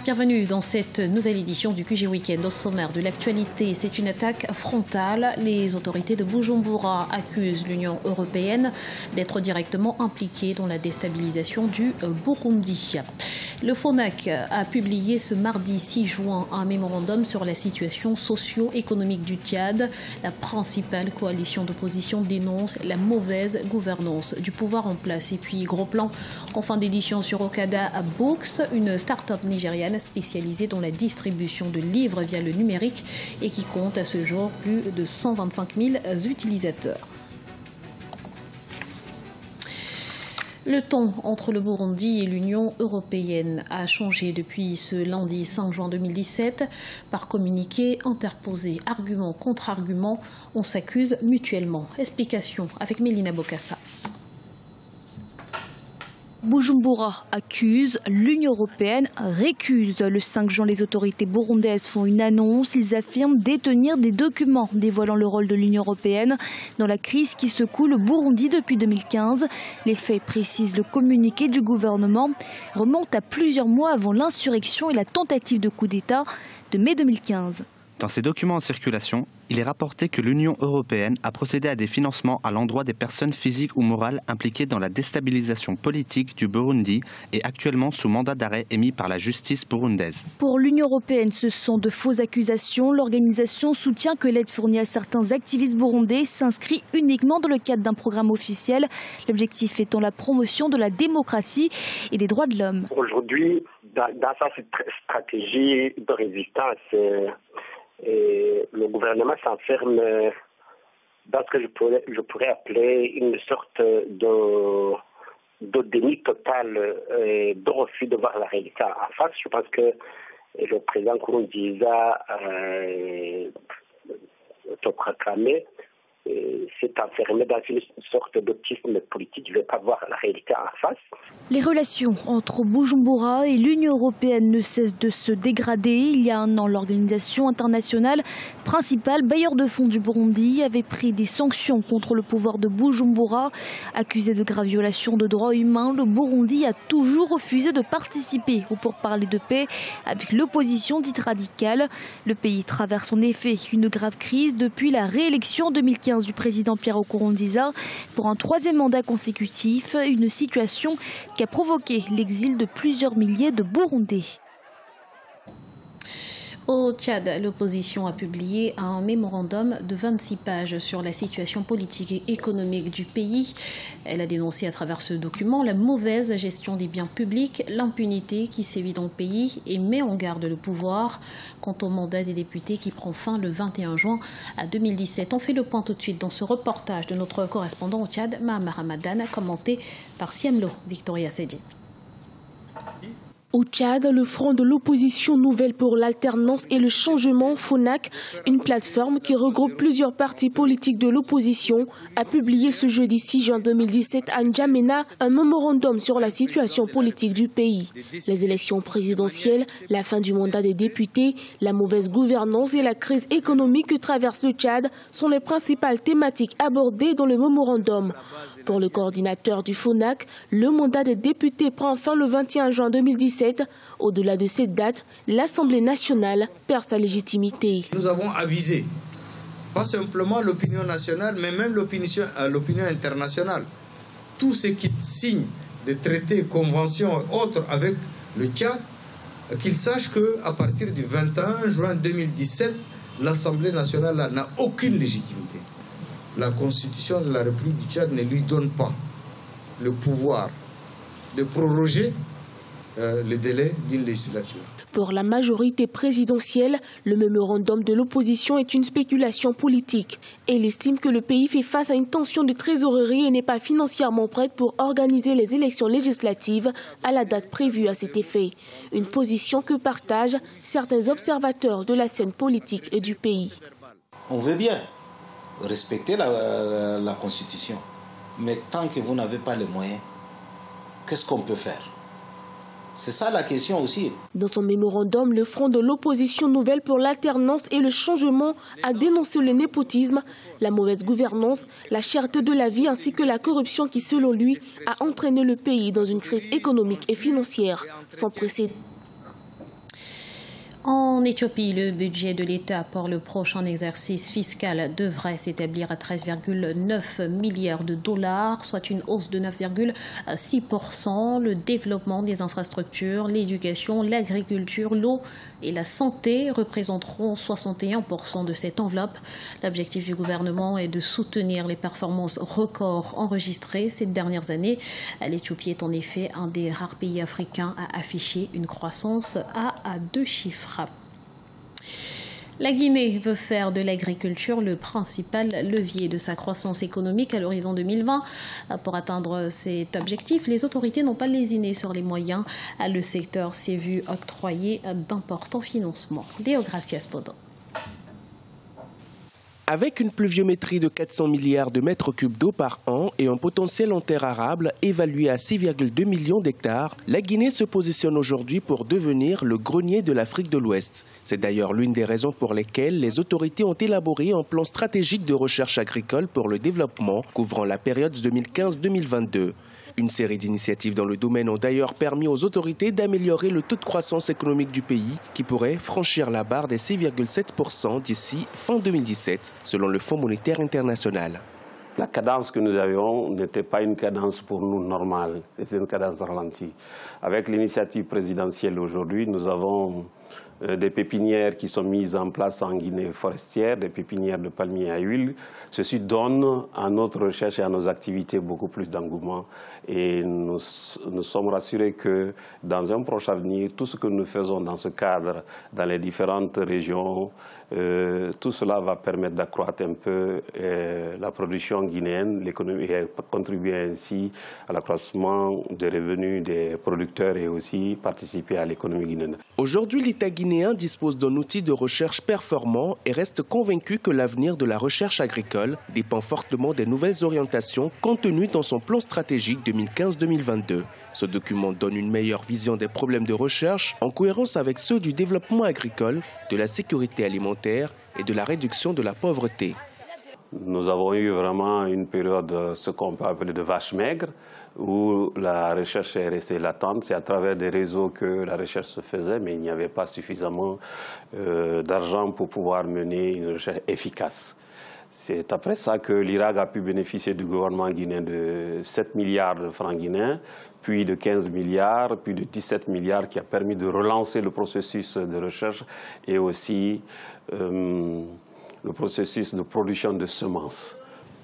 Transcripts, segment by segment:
Bienvenue dans cette nouvelle édition du QG Week-end. Au sommaire de l'actualité, c'est une attaque frontale. Les autorités de Bujumbura accusent l'Union européenne d'être directement impliquée dans la déstabilisation du Burundi. Le FONAC a publié ce mardi 6 juin un mémorandum sur la situation socio-économique du Tchad. La principale coalition d'opposition dénonce la mauvaise gouvernance du pouvoir en place. Et puis, gros plan en fin d'édition sur Okada Books, une start-up nigériane spécialisée dans la distribution de livres via le numérique et qui compte à ce jour plus de 125 000 utilisateurs. Le ton entre le Burundi et l'Union européenne a changé depuis ce lundi 5 juin 2017. Par communiqué interposé, argument contre argument, on s'accuse mutuellement. Explication avec Mélina Bokassa. Bujumbura accuse, l'Union européenne récuse. Le 5 juin, les autorités burundaises font une annonce. Ils affirment détenir des documents dévoilant le rôle de l'Union européenne dans la crise qui secoue le Burundi depuis 2015. Les faits, précisent le communiqué du gouvernement, remontent à plusieurs mois avant l'insurrection et la tentative de coup d'État de mai 2015. Dans ces documents en circulation, il est rapporté que l'Union européenne a procédé à des financements à l'endroit des personnes physiques ou morales impliquées dans la déstabilisation politique du Burundi et actuellement sous mandat d'arrêt émis par la justice burundaise. Pour l'Union européenne, ce sont de fausses accusations. L'organisation soutient que l'aide fournie à certains activistes burundais s'inscrit uniquement dans le cadre d'un programme officiel. L'objectif étant la promotion de la démocratie et des droits de l'homme. Aujourd'hui, dans sa stratégie de résistance, et le gouvernement s'enferme dans ce que je pourrais appeler une sorte de déni total, de refus de voir la réalité en face. Je pense que le président Nkurunziza autoproclamé s'est enfermé dans une sorte d'autisme politique. Je ne vais pas voir la réalité en face. Les relations entre Bujumbura et l'Union européenne ne cessent de se dégrader. Il y a un an, l'organisation internationale, principale bailleur de fonds du Burundi, avait pris des sanctions contre le pouvoir de Bujumbura. Accusé de graves violations de droits humains, le Burundi a toujours refusé de participer au pourparlers de paix avec l'opposition dite radicale. Le pays traverse en effet une grave crise depuis la réélection en 2015 du président Pierre Nkurunziza pour un troisième mandat consécutif, une situation qui a provoqué l'exil de plusieurs milliers de Burundais. Au Tchad, l'opposition a publié un mémorandum de 26 pages sur la situation politique et économique du pays. Elle a dénoncé à travers ce document la mauvaise gestion des biens publics, l'impunité qui sévit dans le pays et met en garde le pouvoir quant au mandat des députés qui prend fin le 21 juin 2017. On fait le point tout de suite dans ce reportage de notre correspondant au Tchad, Mahama Ramadan, commenté par Siamlo Victoria Sedi. Au Tchad, le Front de l'opposition nouvelle pour l'alternance et le changement, FONAC, une plateforme qui regroupe plusieurs partis politiques de l'opposition, a publié ce jeudi 6 juin 2017 à N'Djamena un mémorandum sur la situation politique du pays. Les élections présidentielles, la fin du mandat des députés, la mauvaise gouvernance et la crise économique que traverse le Tchad sont les principales thématiques abordées dans le mémorandum. Pour le coordinateur du FONAC, le mandat des députés prend fin le 21 juin 2017. Au-delà de cette date, l'Assemblée nationale perd sa légitimité. Nous avons avisé, pas simplement l'opinion nationale, mais même l'opinion internationale. Tous ceux qui signent des traités, conventions et autres avec le Tchad, qu'ils sachent qu'à partir du 21 juin 2017, l'Assemblée nationale n'a aucune légitimité. La Constitution de la République du Tchad ne lui donne pas le pouvoir de proroger le délai d'une législature. Pour la majorité présidentielle, le mémorandum de l'opposition est une spéculation politique. Elle estime que le pays fait face à une tension de trésorerie et n'est pas financièrement prête pour organiser les élections législatives à la date prévue à cet effet. Une position que partagent certains observateurs de la scène politique et du pays. On veut bien respecter la Constitution, mais tant que vous n'avez pas les moyens, qu'est-ce qu'on peut faire? C'est ça la question aussi. Dans son mémorandum, le Front de l'opposition nouvelle pour l'alternance et le changement a dénoncé le népotisme, la mauvaise gouvernance, la cherté de la vie ainsi que la corruption qui, selon lui, a entraîné le pays dans une crise économique et financière sans précédent. En Éthiopie, le budget de l'État pour le prochain exercice fiscal devrait s'établir à 13,9 milliards de dollars, soit une hausse de 9,6%. Le développement des infrastructures, l'éducation, l'agriculture, l'eau et la santé représenteront 61% de cette enveloppe. L'objectif du gouvernement est de soutenir les performances records enregistrées ces dernières années. L'Éthiopie est en effet un des rares pays africains à afficher une croissance à 2 chiffres. La Guinée veut faire de l'agriculture le principal levier de sa croissance économique à l'horizon 2020. Pour atteindre cet objectif, les autorités n'ont pas lésiné sur les moyens. Le secteur s'est vu octroyer d'importants financements. Léo Gracias Podo. Avec une pluviométrie de 400 milliards de mètres cubes d'eau par an et un potentiel en terre arable évalué à 6,2 millions d'hectares, la Guinée se positionne aujourd'hui pour devenir le grenier de l'Afrique de l'Ouest. C'est d'ailleurs l'une des raisons pour lesquelles les autorités ont élaboré un plan stratégique de recherche agricole pour le développement couvrant la période 2015-2022. Une série d'initiatives dans le domaine ont d'ailleurs permis aux autorités d'améliorer le taux de croissance économique du pays qui pourrait franchir la barre des 6,7% d'ici fin 2017, selon le Fonds monétaire international. La cadence que nous avions n'était pas une cadence pour nous normale, c'était une cadence ralentie. Avec l'initiative présidentielle aujourd'hui, nous avons des pépinières qui sont mises en place en Guinée forestière, des pépinières de palmiers à huile. Ceci donne à notre recherche et à nos activités beaucoup plus d'engouement. Et nous sommes rassurés que dans un proche avenir, tout ce que nous faisons dans ce cadre, dans les différentes régions, tout cela va permettre d'accroître un peu la production guinéenne, l'économie, et contribuer ainsi à l'accroissement des revenus des producteurs et aussi participer à l'économie guinéenne. Aujourd'hui, l'État guinéen dispose d'un outil de recherche performant et reste convaincu que l'avenir de la recherche agricole dépend fortement des nouvelles orientations contenues dans son plan stratégique 2015-2022. Ce document donne une meilleure vision des problèmes de recherche en cohérence avec ceux du développement agricole, de la sécurité alimentaire et de la réduction de la pauvreté. Nous avons eu vraiment une période, ce qu'on peut appeler de vache maigre, où la recherche est restée latente. C'est à travers des réseaux que la recherche se faisait, mais il n'y avait pas suffisamment d'argent pour pouvoir mener une recherche efficace. C'est après ça que l'IRAG a pu bénéficier du gouvernement guinéen de 7 milliards de francs guinéens, puis de 15 milliards, puis de 17 milliards qui a permis de relancer le processus de recherche et aussi le processus de production de semences.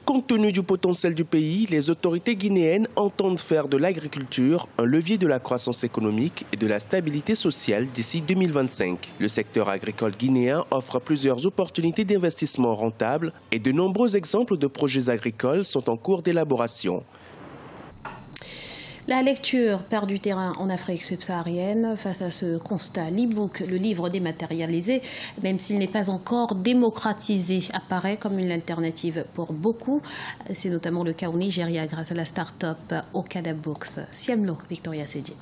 Compte tenu du potentiel du pays, les autorités guinéennes entendent faire de l'agriculture un levier de la croissance économique et de la stabilité sociale d'ici 2025. Le secteur agricole guinéen offre plusieurs opportunités d'investissement rentables et de nombreux exemples de projets agricoles sont en cours d'élaboration. La lecture perd du terrain en Afrique subsaharienne. Face à ce constat, l'e-book, le livre dématérialisé, même s'il n'est pas encore démocratisé, apparaît comme une alternative pour beaucoup. C'est notamment le cas au Nigeria grâce à la start-up Okada Books. Siamlo, Victoria Sédier.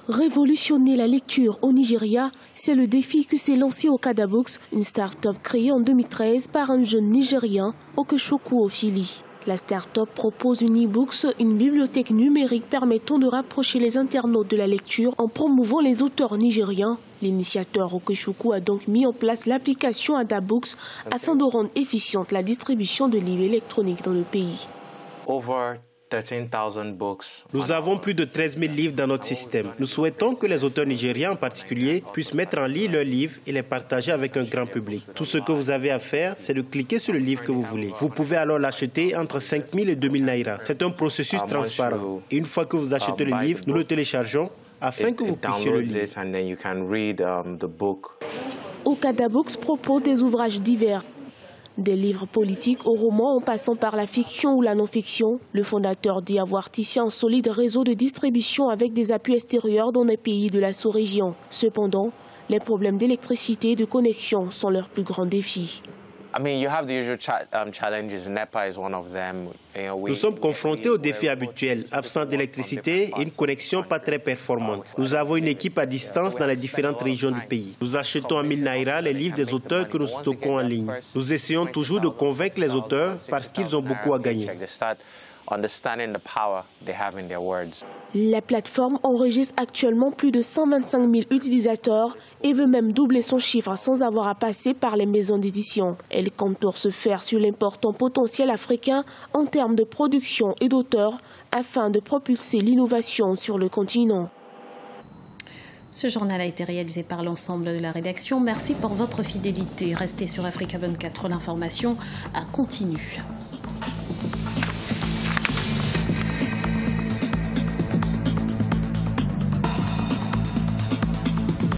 Révolutionner la lecture au Nigeria, c'est le défi que s'est lancé Okada Books, une start-up créée en 2013 par un jeune Nigérien, Okechukwu Ofili. La start-up propose une e-books, une bibliothèque numérique permettant de rapprocher les internautes de la lecture en promouvant les auteurs nigériens. L'initiateur Okechukwu a donc mis en place l'application Ada Books afin de rendre efficiente la distribution de livres électroniques dans le pays. Nous avons plus de 13 000 livres dans notre système. Nous souhaitons que les auteurs nigériens en particulier puissent mettre en ligne leurs livres et les partager avec un grand public. Tout ce que vous avez à faire, c'est de cliquer sur le livre que vous voulez. Vous pouvez alors l'acheter entre 5 000 et 2 000 naira. C'est un processus transparent. Et une fois que vous achetez le livre, nous le téléchargeons afin que vous puissiez le lire. Okada Books propose des ouvrages divers. Des livres politiques aux romans en passant par la fiction ou la non-fiction, le fondateur dit avoir tissé un solide réseau de distribution avec des appuis extérieurs dans des pays de la sous-région. Cependant, les problèmes d'électricité et de connexion sont leurs plus grands défis. Nous sommes confrontés aux défis habituels, absence d'électricité et une connexion pas très performante. Nous avons une équipe à distance dans les différentes régions du pays. Nous achetons à 1000 naira les livres des auteurs que nous stockons en ligne. Nous essayons toujours de convaincre les auteurs parce qu'ils ont beaucoup à gagner. La plateforme enregistre actuellement plus de 125 000 utilisateurs et veut même doubler son chiffre sans avoir à passer par les maisons d'édition. Elle compte pour se faire sur l'important potentiel africain en termes de production et d'auteurs afin de propulser l'innovation sur le continent. Ce journal a été réalisé par l'ensemble de la rédaction. Merci pour votre fidélité. Restez sur Africa 24, l'information continue.